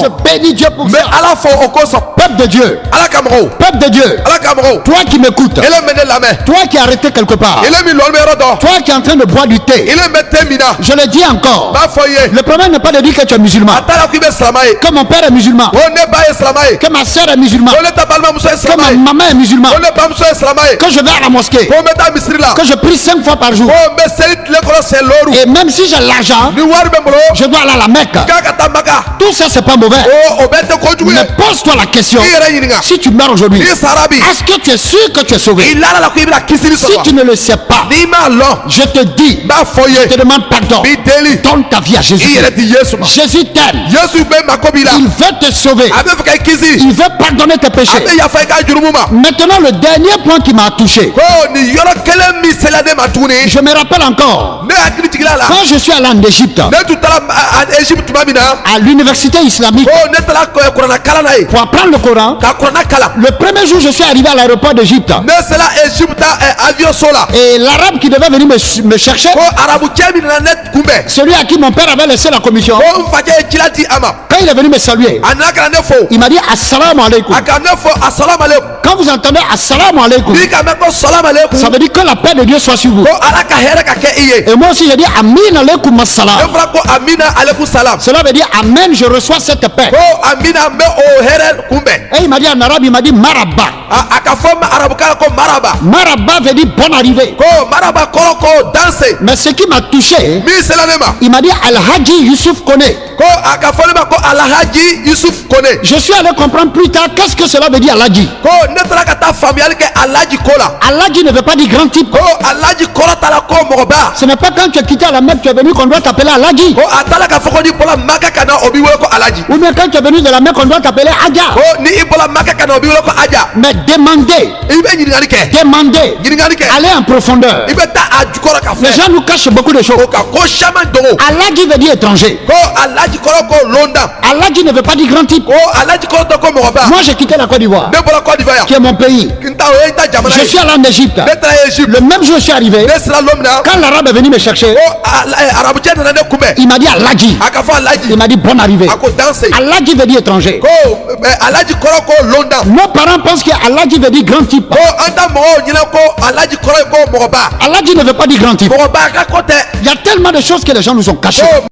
Je bénis Dieu pour mais ça. ala fo okoso Peuple de Dieu. ala kamro Peuple de Dieu. ala kamro Toi qui m'écoutes. ele mene lame Toi qui es arrêté quelque part. ele mi lolme rodo Toi qui es en train de boire du thé. ele mete mina Je le dis encore. ba foye Le problème n'est pas de dire que tu es musulman. atala ku be slamaye Que mon père est musulman. o ne ba slamaye Que ma soeur est musulmane. o le tabalma muso Que ma slamaye maman est musulmane. o le bamso slamaye Que je vais à la mosquée. ko meta misri la Que je prie 5 fois par jour. ko me selit le kolo se loru Et même si j'ai l'argent, ni war be mbolo je dois aller à la Mecque. kaka tamaka Tout ça, c'est pas mauvais. o bete ko juwe Mais pose-toi la question. ire yininga Si tu meurs aujourd'hui, ni sarabi est-ce que tu es sûr que tu es sauvé? ilala la ku ibra kisiri so Si tu ne le sais pas, ni ma lo je te dis, ba foye je te demande pardon. bi deli Donne ta vie à Jésus. ire di yesu ma Jésus t'aime. yesu be makobila Il veut te sauver. abe fa kisi Il veut pardonner tes péchés. abe ya fa ka jurumuma Maintenant, le dernier point qui m'a touché. ko ni yoro kele mi selade matuni Je me rappelle encore, ne akili tigila la quand je suis allé en Égypte, ne tu tala Egypte mamina à l'université islamique, ko ne tala ko kurana kala na pour apprendre le Coran, ka kurana kala le premier jour, je suis arrivé à l'aéroport d'Égypte. ne sela Egypte avion sola Et l'arabe qui devait venir me chercher, ko arabu kemi na net kumbe celui à qui mon père avait laissé la commission, ko mfaje kilati ama quand il est venu me saluer, anaka ne fo il m'a dit Assalamu alaikum. aka ne fo assalamu alaikum Quand vous entendez Assalamu alaikum, bi ka me ko salam alaikum ça veut dire que la paix de Dieu soit sur vous. ko alaka here ka ke iye Et moi aussi, j'ai dit Amin alaikum assalam. e fra ko amina alaikum salam Cela veut dire Amen, je reçois cette paix. ko amina me o here kumbe Et il m'a dit en arabe, il m'a dit Maraba. aka fo ma arabu kala ko maraba Maraba veut dire bonne arrivée. ko maraba kolo ko danse Mais ce qui m'a touché, mi selanema il m'a dit Al-Haji Youssouf Kone. ko aka fo ma ko alhaji yusuf kone Je suis allé comprendre plus tard qu'est-ce que cela veut dire Al-Haji. ko ne tala ka ta familial ke alhaji kola Al-Haji ne veut pas dire grand type. ko alhaji kola tala ko mogoba Ce n'est pas quand tu as quitté la Mecque, tu es venu qu'on doit t'appeler Al-Haji. ko atala ka foko ni bola maka kana obi wolo ko alhaji Ou bien quand tu es venu de la Mecque, on doit t'appeler Adja. ko ni ibola maka kana obi wolo ko aja Mais demandez, ibe nyingani ke demandez, nyingani ke allez en profondeur. ibe ta ajukora ka Les fe gens nous cachent beaucoup de choses. ko ka ko shaman dongo Al-Haji veut dire étranger. ko alhaji kola ko londa Al-Haji ne veut pas dire grand type. ko alhaji kola to ko mogoba Moi, j'ai quitté la Côte d'Ivoire, ne bola Côte d'Ivoire qui est mon pays. kinta o eta jamana Je suis allé en Égypte. ne tala Egypte Le même jour, je suis arrivé. ne sera lomna Quand l'arabe est venu me chercher, ko arabu chen na ne kumbe il m'a dit Al-Haji. aka fo alhaji Il m'a dit bonne arrivée. ako danse Al-Haji veut dire étranger. ko alhaji kola ko londa Nos parents pensent que Al-Haji veut dire grand type. ko anda mo nyina ko alhaji kola ko mogoba Al-Haji ne veut pas dire grand type. mogoba ka ko te Il y a tellement de choses que les gens nous ont cachées. ko